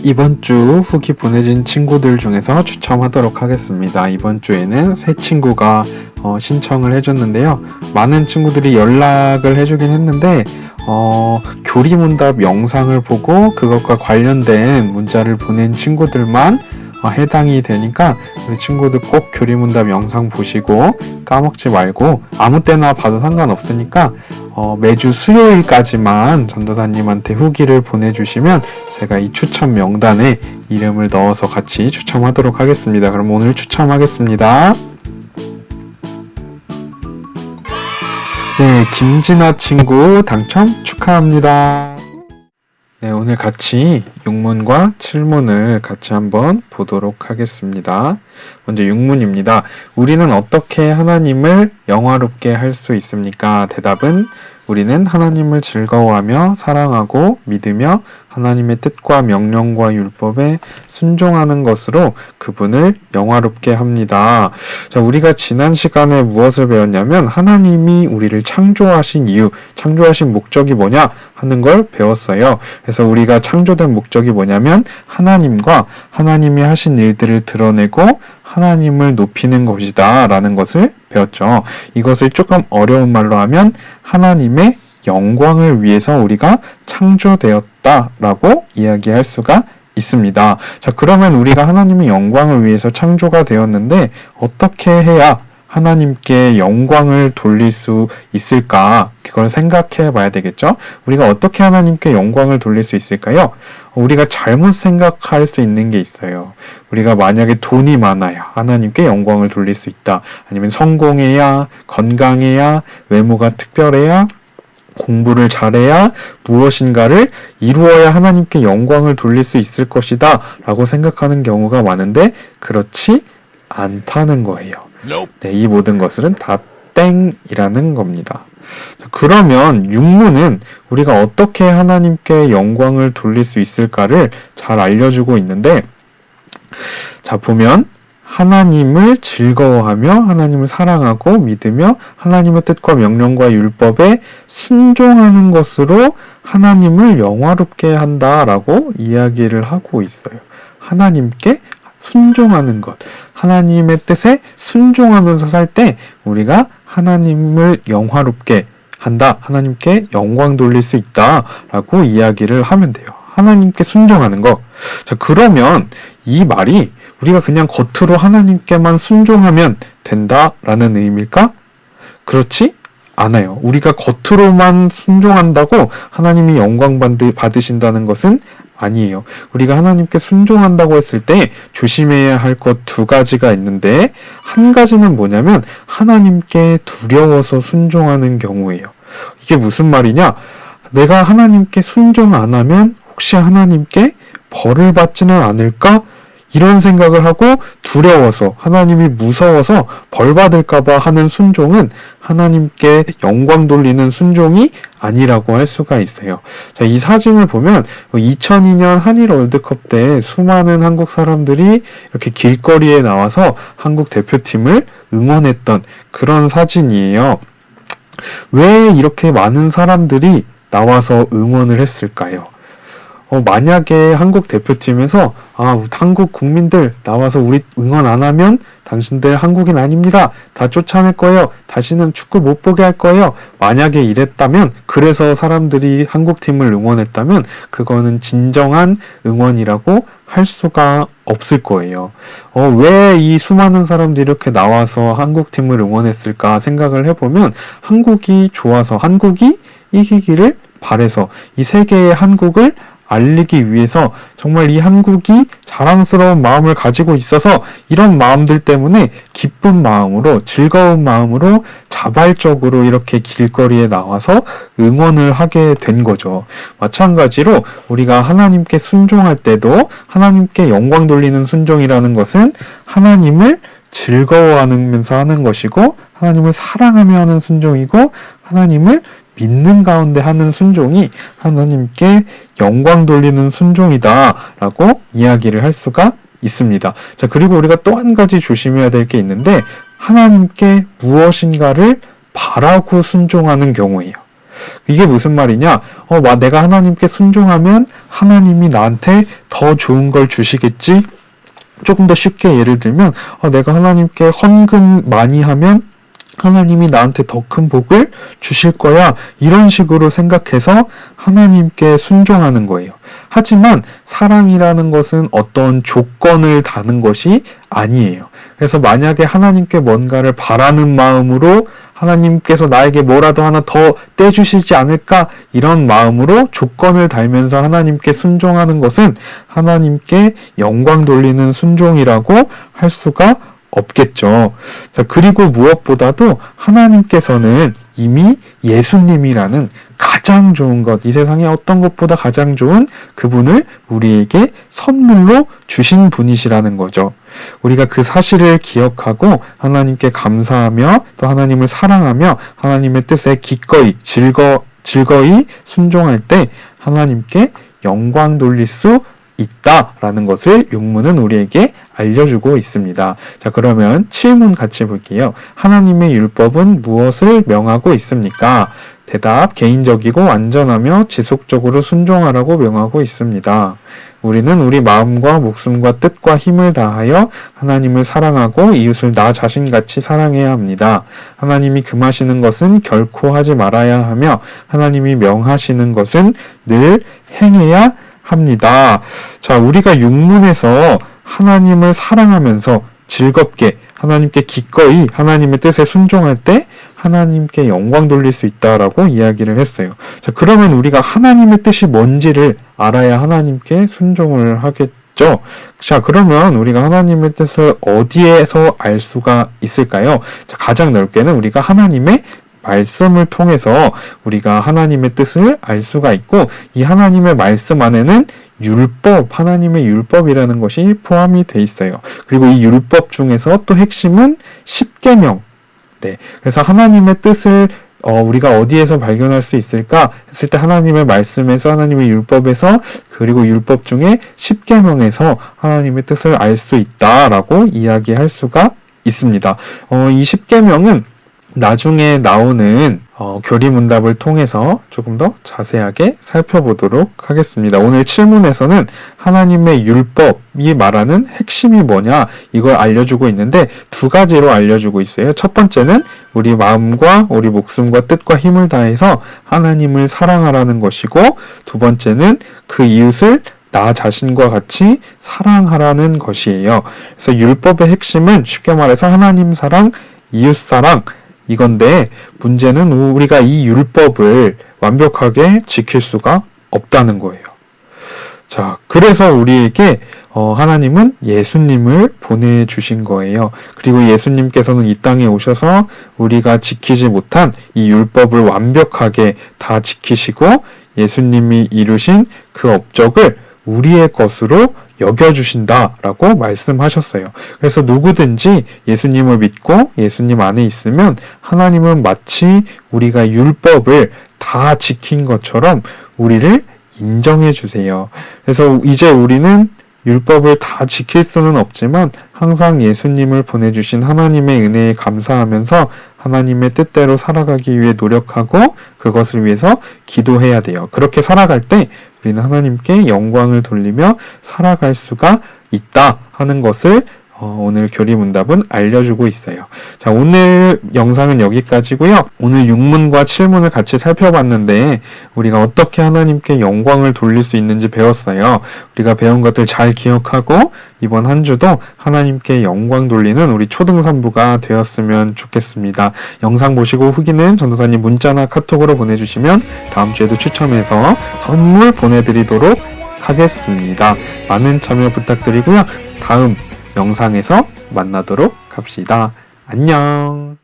이번 주 후기 보내진 친구들 중에서 추첨하도록 하겠습니다. 이번 주에는 새 친구가 신청을 해줬는데요. 많은 친구들이 연락을 해주긴 했는데 교리문답 영상을 보고 그것과 관련된 문자를 보낸 친구들만 해당이 되니까 우리 친구들 꼭 교리문답 영상 보시고 까먹지 말고 아무 때나 봐도 상관없으니까 매주 수요일까지만 전도사님한테 후기를 보내주시면 제가 이 추첨 명단에 이름을 넣어서 같이 추첨하도록 하겠습니다. 그럼 오늘 추첨하겠습니다. 네, 김진아 친구 당첨 축하합니다. 네, 오늘 같이 6문과 7문을 같이 한번 보도록 하겠습니다. 먼저 6문입니다. 우리는 어떻게 하나님을 영화롭게 할 수 있습니까? 대답은 우리는 하나님을 즐거워하며 사랑하고 믿으며 하나님의 뜻과 명령과 율법에 순종하는 것으로 그분을 영화롭게 합니다. 자, 우리가 지난 시간에 무엇을 배웠냐면 하나님이 우리를 창조하신 이유, 창조하신 목적이 뭐냐 하는 걸 배웠어요. 그래서 우리가 창조된 목적이 뭐냐면 하나님과 하나님이 하신 일들을 드러내고 하나님을 높이는 것이다 라는 것을 배웠죠. 이것을 조금 어려운 말로 하면 하나님의 영광을 위해서 우리가 창조되었다 라고 이야기할 수가 있습니다. 자, 그러면 우리가 하나님의 영광을 위해서 창조가 되었는데 어떻게 해야 하나님께 영광을 돌릴 수 있을까? 그걸 생각해 봐야 되겠죠? 우리가 어떻게 하나님께 영광을 돌릴 수 있을까요? 우리가 잘못 생각할 수 있는 게 있어요. 우리가 만약에 돈이 많아야 하나님께 영광을 돌릴 수 있다. 아니면 성공해야, 건강해야, 외모가 특별해야, 공부를 잘해야 무엇인가를 이루어야 하나님께 영광을 돌릴 수 있을 것이다 라고 생각하는 경우가 많은데 그렇지 않다는 거예요. 네, 이 모든 것들은 다 땡이라는 겁니다. 그러면 육문은 우리가 어떻게 하나님께 영광을 돌릴 수 있을까를 잘 알려주고 있는데, 자, 보면 하나님을 즐거워하며 하나님을 사랑하고 믿으며 하나님의 뜻과 명령과 율법에 순종하는 것으로 하나님을 영화롭게 한다라고 이야기를 하고 있어요. 하나님께 순종하는 것, 하나님의 뜻에 순종하면서 살 때 우리가 하나님을 영화롭게 한다, 하나님께 영광 돌릴 수 있다라고 이야기를 하면 돼요. 하나님께 순종하는 것. 자, 그러면 이 말이 우리가 그냥 겉으로 하나님께만 순종하면 된다라는 의미일까? 그렇지 않아요. 우리가 겉으로만 순종한다고 하나님이 영광 받으신다는 것은 아니에요. 우리가 하나님께 순종한다고 했을 때 조심해야 할 것 두 가지가 있는데, 한 가지는 뭐냐면 하나님께 두려워서 순종하는 경우예요. 이게 무슨 말이냐? 내가 하나님께 순종 안 하면 혹시 하나님께 벌을 받지는 않을까? 이런 생각을 하고 두려워서, 하나님이 무서워서 벌 받을까봐 하는 순종은 하나님께 영광 돌리는 순종이 아니라고 할 수가 있어요. 자, 이 사진을 보면 2002년 한일 월드컵 때 수많은 한국 사람들이 이렇게 길거리에 나와서 한국 대표팀을 응원했던 그런 사진이에요. 왜 이렇게 많은 사람들이 나와서 응원을 했을까요? 만약에 한국 대표팀에서 한국 국민들 나와서 우리 응원 안 하면 당신들 한국인 아닙니다. 다 쫓아낼 거예요. 다시는 축구 못 보게 할 거예요. 만약에 이랬다면, 그래서 사람들이 한국팀을 응원했다면 그거는 진정한 응원이라고 할 수가 없을 거예요. 왜 이 수많은 사람들이 이렇게 나와서 한국팀을 응원했을까 생각을 해보면 한국이 좋아서, 한국이 이기기를 바래서, 이 세계의 한국을 알리기 위해서 정말 이 한국이 자랑스러운 마음을 가지고 있어서 이런 마음들 때문에 기쁜 마음으로, 즐거운 마음으로 자발적으로 이렇게 길거리에 나와서 응원을 하게 된 거죠. 마찬가지로 우리가 하나님께 순종할 때도 하나님께 영광 돌리는 순종이라는 것은 하나님을 즐거워하면서 하는 것이고, 하나님을 사랑하며 하는 순종이고, 하나님을 믿는 가운데 하는 순종이 하나님께 영광 돌리는 순종이다 라고 이야기를 할 수가 있습니다. 자, 그리고 우리가 또 한 가지 조심해야 될 게 있는데, 하나님께 무엇인가를 바라고 순종하는 경우예요. 이게 무슨 말이냐? 내가 하나님께 순종하면 하나님이 나한테 더 좋은 걸 주시겠지? 조금 더 쉽게 예를 들면, 내가 하나님께 헌금 많이 하면 하나님이 나한테 더 큰 복을 주실 거야. 이런 식으로 생각해서 하나님께 순종하는 거예요. 하지만 사랑이라는 것은 어떤 조건을 다는 것이 아니에요. 그래서 만약에 하나님께 뭔가를 바라는 마음으로 하나님께서 나에게 뭐라도 하나 더 떼주시지 않을까 이런 마음으로 조건을 달면서 하나님께 순종하는 것은 하나님께 영광 돌리는 순종이라고 할 수가 없겠죠. 자, 그리고 무엇보다도 하나님께서는 이미 예수님이라는 가장 좋은 것, 이 세상에 어떤 것보다 가장 좋은 그분을 우리에게 선물로 주신 분이시라는 거죠. 우리가 그 사실을 기억하고 하나님께 감사하며 또 하나님을 사랑하며 하나님의 뜻에 기꺼이 즐거이 순종할 때 하나님께 영광 돌릴 수 있다라는 것을 율문은 우리에게 알려주고 있습니다. 자, 그러면 7문 같이 볼게요. 하나님의 율법은 무엇을 명하고 있습니까? 대답, 개인적이고 완전하며 지속적으로 순종하라고 명하고 있습니다. 우리는 우리 마음과 목숨과 뜻과 힘을 다하여 하나님을 사랑하고 이웃을 나 자신같이 사랑해야 합니다. 하나님이 금하시는 것은 결코 하지 말아야 하며 하나님이 명하시는 것은 늘 행해야 합니다. 자, 우리가 율문에서 하나님을 사랑하면서 즐겁게 하나님께 기꺼이 하나님의 뜻에 순종할 때 하나님께 영광 돌릴 수 있다라고 이야기를 했어요. 자, 그러면 우리가 하나님의 뜻이 뭔지를 알아야 하나님께 순종을 하겠죠. 자, 그러면 우리가 하나님의 뜻을 어디에서 알 수가 있을까요? 자, 가장 넓게는 우리가 하나님의 말씀을 통해서 우리가 하나님의 뜻을 알 수가 있고, 이 하나님의 말씀 안에는 하나님의 율법이라는 것이 포함이 돼 있어요. 그리고 이 율법 중에서 또 핵심은 십계명. 네. 그래서 하나님의 뜻을 우리가 어디에서 발견할 수 있을까 했을 때 하나님의 말씀에서, 하나님의 율법에서, 그리고 율법 중에 십계명에서 하나님의 뜻을 알 수 있다라고 이야기할 수가 있습니다. 이 십계명은 나중에 나오는 교리문답을 통해서 조금 더 자세하게 살펴보도록 하겠습니다. 오늘 7문에서는 하나님의 율법이 말하는 핵심이 뭐냐 이걸 알려주고 있는데 두 가지로 알려주고 있어요. 첫 번째는 우리 마음과 우리 목숨과 뜻과 힘을 다해서 하나님을 사랑하라는 것이고, 두 번째는 그 이웃을 나 자신과 같이 사랑하라는 것이에요. 그래서 율법의 핵심은 쉽게 말해서 하나님 사랑, 이웃 사랑 이건데, 문제는 우리가 이 율법을 완벽하게 지킬 수가 없다는 거예요. 자, 그래서 우리에게 하나님은 예수님을 보내주신 거예요. 그리고 예수님께서는 이 땅에 오셔서 우리가 지키지 못한 이 율법을 완벽하게 다 지키시고 예수님이 이루신 그 업적을 우리의 것으로 여겨주신다라고 말씀하셨어요. 그래서 누구든지 예수님을 믿고 예수님 안에 있으면 하나님은 마치 우리가 율법을 다 지킨 것처럼 우리를 인정해 주세요. 그래서 이제 우리는 율법을 다 지킬 수는 없지만 항상 예수님을 보내주신 하나님의 은혜에 감사하면서 하나님의 뜻대로 살아가기 위해 노력하고 그것을 위해서 기도해야 돼요. 그렇게 살아갈 때 우리는 하나님께 영광을 돌리며 살아갈 수가 있다 하는 것을 오늘 교리문답은 알려주고 있어요. 자, 오늘 영상은 여기까지고요. 오늘 6문과 7문을 같이 살펴봤는데 우리가 어떻게 하나님께 영광을 돌릴 수 있는지 배웠어요. 우리가 배운 것들 잘 기억하고 이번 한 주도 하나님께 영광 돌리는 우리 초등산부가 되었으면 좋겠습니다. 영상 보시고 후기는 전도사님 문자나 카톡으로 보내주시면 다음 주에도 추첨해서 선물 보내드리도록 하겠습니다. 많은 참여 부탁드리고요. 다음 영상에서 만나도록 합시다. 안녕.